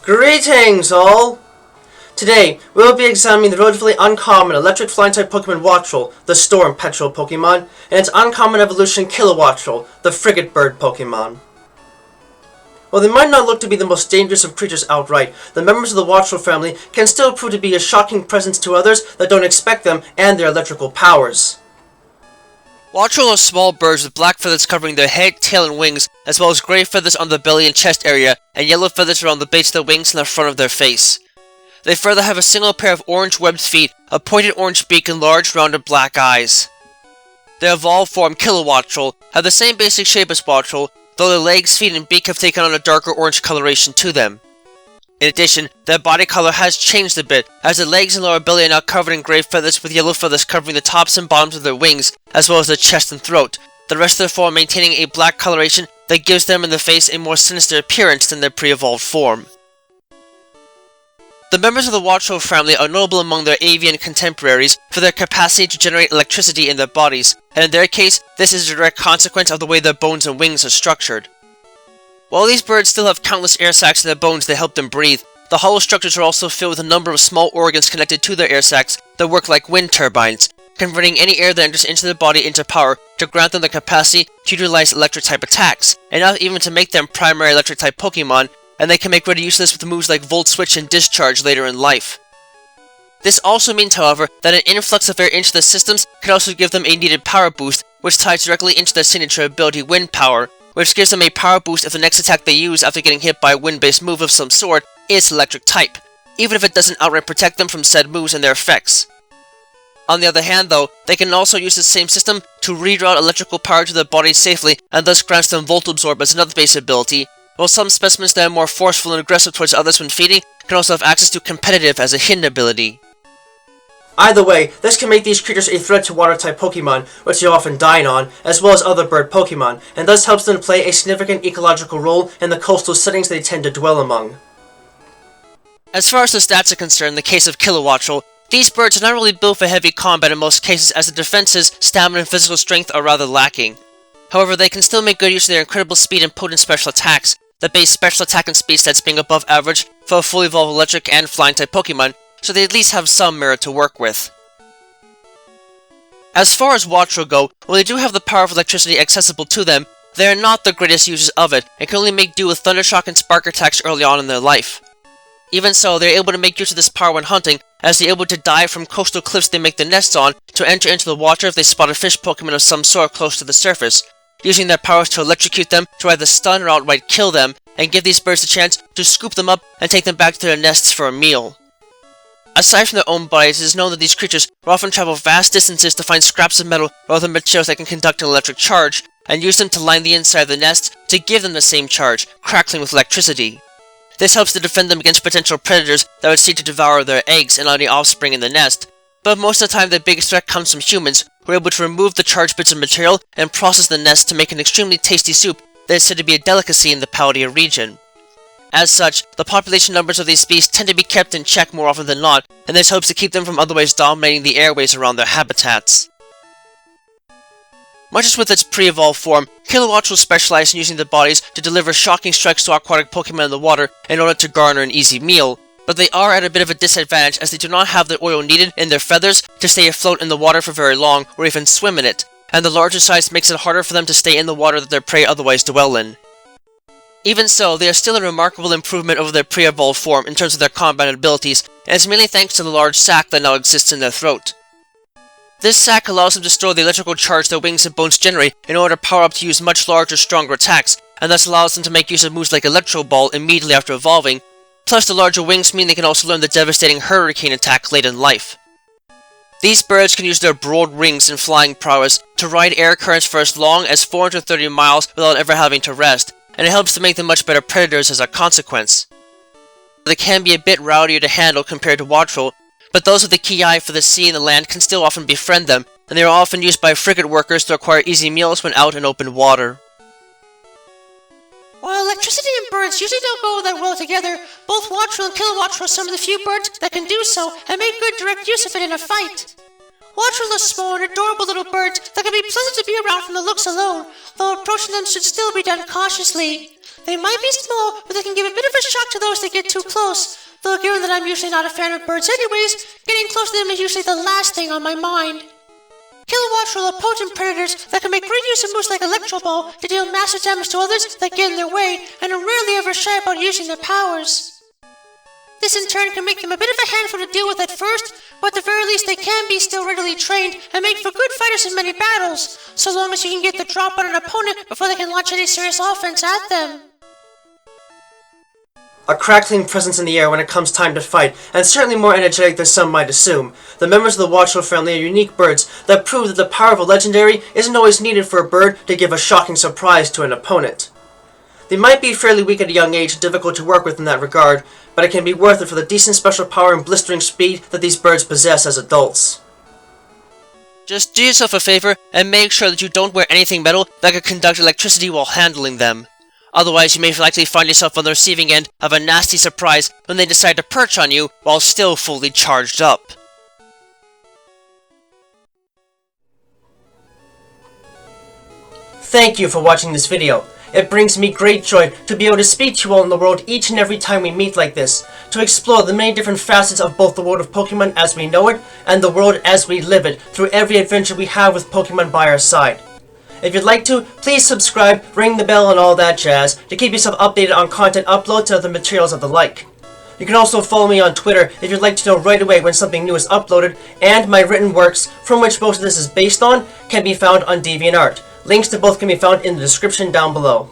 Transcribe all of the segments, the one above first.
Greetings, all! Today, we will be examining the relatively uncommon electric flying-type Pokemon Wattrel, the Storm Petrel Pokémon, and its uncommon evolution Kilowattrel, the Frigatebird Pokémon. While they might not look to be the most dangerous of creatures outright, the members of the Wattrel family can still prove to be a shocking presence to others that don't expect them and their electrical powers. Wattrel are small birds with black feathers covering their head, tail, and wings, as well as grey feathers on the belly and chest area, and yellow feathers around the base of their wings and the front of their face. They further have a single pair of orange webbed feet, a pointed orange beak, and large rounded black eyes. Their evolved form, Kilowattrel, have the same basic shape as Wattrel, though their legs, feet, and beak have taken on a darker orange coloration to them. In addition, their body color has changed a bit, as their legs and lower belly are now covered in grey feathers with yellow feathers covering the tops and bottoms of their wings, as well as their chest and throat, the rest of their form maintaining a black coloration that gives them in the face a more sinister appearance than their pre-evolved form. The members of the Wattrel family are notable among their avian contemporaries for their capacity to generate electricity in their bodies, and in their case, this is a direct consequence of the way their bones and wings are structured. While these birds still have countless air sacs in their bones that help them breathe, the hollow structures are also filled with a number of small organs connected to their air sacs that work like wind turbines, converting any air that enters into their body into power to grant them the capacity to utilize electric-type attacks, enough even to make them primary electric-type Pokemon, and they can make ready use of this with moves like Volt Switch and Discharge later in life. This also means, however, that an influx of air into the systems can also give them a needed power boost, which ties directly into their signature ability Wind Power, which gives them a power boost if the next attack they use after getting hit by a wind-based move of some sort is electric type, even if it doesn't outright protect them from said moves and their effects. On the other hand, though, they can also use the same system to reroute electrical power to their bodies safely, and thus grants them Volt Absorb as another base ability, while some specimens that are more forceful and aggressive towards others when feeding can also have access to Competitive as a hidden ability. Either way, this can make these creatures a threat to water-type Pokemon, which they often dine on, as well as other bird Pokemon, and thus helps them play a significant ecological role in the coastal settings they tend to dwell among. As far as the stats are concerned, in the case of Kilowattrel, these birds are not really built for heavy combat in most cases, as the defenses, stamina, and physical strength are rather lacking. However, they can still make good use of their incredible speed and potent special attacks, the base special attack and speed stats being above average for a fully evolved electric and flying-type Pokemon, so they at least have some merit to work with. As far as Wattrel go, while they do have the power of electricity accessible to them, they are not the greatest users of it, and can only make do with Thundershock and Spark attacks early on in their life. Even so, they are able to make use of this power when hunting, as they are able to dive from coastal cliffs they make their nests on to enter into the water if they spot a fish Pokemon of some sort close to the surface, using their powers to electrocute them to either stun or outright kill them, and give these birds a chance to scoop them up and take them back to their nests for a meal. Aside from their own bodies, it is known that these creatures will often travel vast distances to find scraps of metal or other materials that can conduct an electric charge, and use them to line the inside of the nest to give them the same charge, crackling with electricity. This helps to defend them against potential predators that would seek to devour their eggs and any offspring in the nest, but most of the time the biggest threat comes from humans, who are able to remove the charged bits of material and process the nest to make an extremely tasty soup that is said to be a delicacy in the Paldea region. As such, the population numbers of these species tend to be kept in check more often than not, and this hopes to keep them from otherwise dominating the airways around their habitats. Much as with its pre-evolved form, Kilowattrel specialize in using their bodies to deliver shocking strikes to aquatic Pokemon in the water in order to garner an easy meal, but they are at a bit of a disadvantage as they do not have the oil needed in their feathers to stay afloat in the water for very long or even swim in it, and the larger size makes it harder for them to stay in the water that their prey otherwise dwell in. Even so, they are still a remarkable improvement over their pre-evolved form in terms of their combat abilities, and it's mainly thanks to the large sac that now exists in their throat. This sac allows them to store the electrical charge their wings and bones generate in order to power up to use much larger, stronger attacks, and thus allows them to make use of moves like Electro Ball immediately after evolving, plus the larger wings mean they can also learn the devastating Hurricane attack late in life. These birds can use their broad wings and flying prowess to ride air currents for as long as 430 miles without ever having to rest, and it helps to make them much better predators as a consequence. They can be a bit rowdier to handle compared to Wattrel, but those with a key eye for the sea and the land can still often befriend them, and they are often used by frigate workers to acquire easy meals when out in open water. While electricity and birds usually don't go that well together, both Wattrel and Kilowattrel are some of the few birds that can do so and make good direct use of it in a fight. Wattrel are small and adorable little birds that can be pleasant to be around from the looks alone, though approaching them should still be done cautiously. They might be small, but they can give a bit of a shock to those that get too close. Though given that I'm usually not a fan of birds anyways, getting close to them is usually the last thing on my mind. Kilowattrel are potent predators that can make great use of moves like Electro Ball to deal massive damage to others that get in their way, and are rarely ever shy about using their powers. This in turn can make them a bit of a handful to deal with at first, but at the very least they can be still readily trained and make for good fighters in many battles, so long as you can get the drop on an opponent before they can launch any serious offense at them. A crackling presence in the air when it comes time to fight, and certainly more energetic than some might assume. The members of the Wattrel family are unique birds that prove that the power of a legendary isn't always needed for a bird to give a shocking surprise to an opponent. They might be fairly weak at a young age and difficult to work with in that regard, but it can be worth it for the decent special power and blistering speed that these birds possess as adults. Just do yourself a favor and make sure that you don't wear anything metal that could conduct electricity while handling them. Otherwise, you may likely find yourself on the receiving end of a nasty surprise when they decide to perch on you while still fully charged up. Thank you for watching this video. It brings me great joy to be able to speak to you all in the world each and every time we meet like this, to explore the many different facets of both the world of Pokemon as we know it, and the world as we live it, through every adventure we have with Pokemon by our side. If you'd like to, please subscribe, ring the bell and all that jazz, to keep yourself updated on content uploads and other materials of the like. You can also follow me on Twitter if you'd like to know right away when something new is uploaded, and my written works, from which most of this is based on, can be found on DeviantArt. Links to both can be found in the description down below.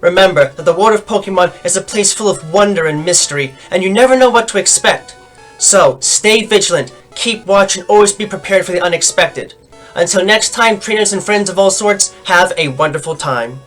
Remember that the world of Pokemon is a place full of wonder and mystery, and you never know what to expect. So, stay vigilant, keep watch, and always be prepared for the unexpected. Until next time, trainers and friends of all sorts, have a wonderful time.